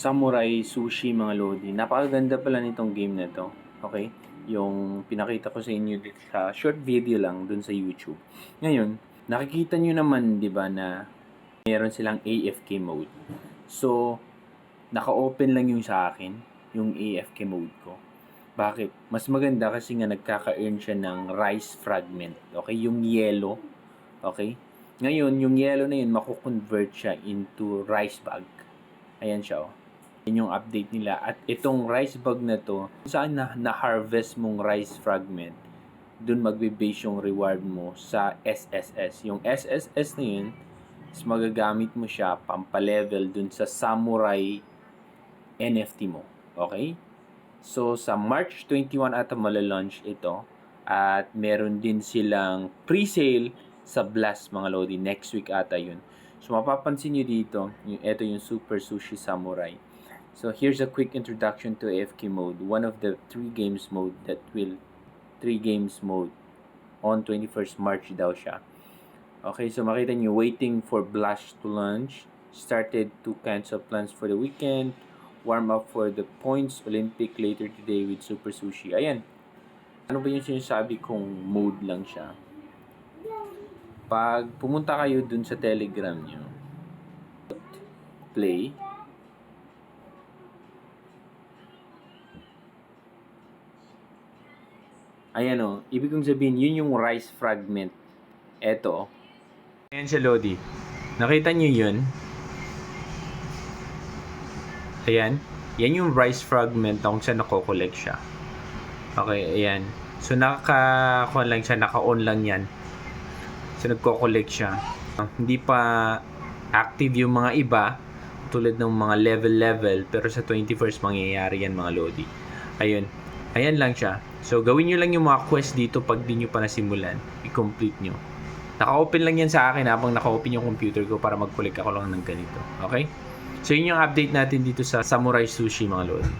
Samurai Sushi mga lodi. Napakaganda pala nitong game na to. Okay? Yung pinakita ko sa inyo dito sa short video lang dun sa YouTube. Ngayon, nakikita nyo naman, di ba, na meron silang AFK mode. So, naka-open lang yung sa akin, yung AFK mode ko. Bakit? Mas maganda kasi nga nagkaka-earn siya ng rice fragment. Okay? Yung yellow. Okay? Ngayon, yung yellow na yun, makukonvert siya into rice bag. Ayan siya, oh. Yan yung update nila. At itong rice bag na to, saan na-harvest mong rice fragment, dun magbe-base yung reward mo sa SSS. Yung SSS na yun, is magagamit mo siya pampalevel dun sa Samurai NFT mo. Okay? So, sa March 21 ata malalunch ito. At meron din silang pre-sale sa Blast mga lodi. Next week ata yun. So, mapapansin nyo dito, ito yung Super Sushi Samurai. So, here's a quick introduction to AFK mode. One of the 3 games mode on 21st March daw siya. Okay, so makita nyo, waiting for Blast to launch. Started to cancel plans for the weekend. Warm up for the Points Olympic later today with Super Sushi. Ayan. Ano ba yung sinasabi kong mode lang siya? Pag pumunta kayo dun sa Telegram nyo, play, ayan o, ibig kong sabihin, yun yung rice fragment. Eto. Ayan siya, Lodi. Nakita nyo yun? Ayan. Yan yung rice fragment na kung saan nako-collect siya. Okay, ayan. So, naka-on lang siya. Naka-on lang yan. So, nagko-collect siya. Hindi pa active yung mga iba. Tulad ng mga level. Pero sa 21st, mangyayari yan, mga Lodi. Ayun. Ayan lang siya. So, gawin nyo lang yung mga quest dito pag di nyo pa nasimulan. I-complete nyo. Naka-open lang yan sa akin habang naka-open yung computer ko para mag-collect ako lang ng ganito. Okay? So, yun yung update natin dito sa Samurai Sushi, mga lodi.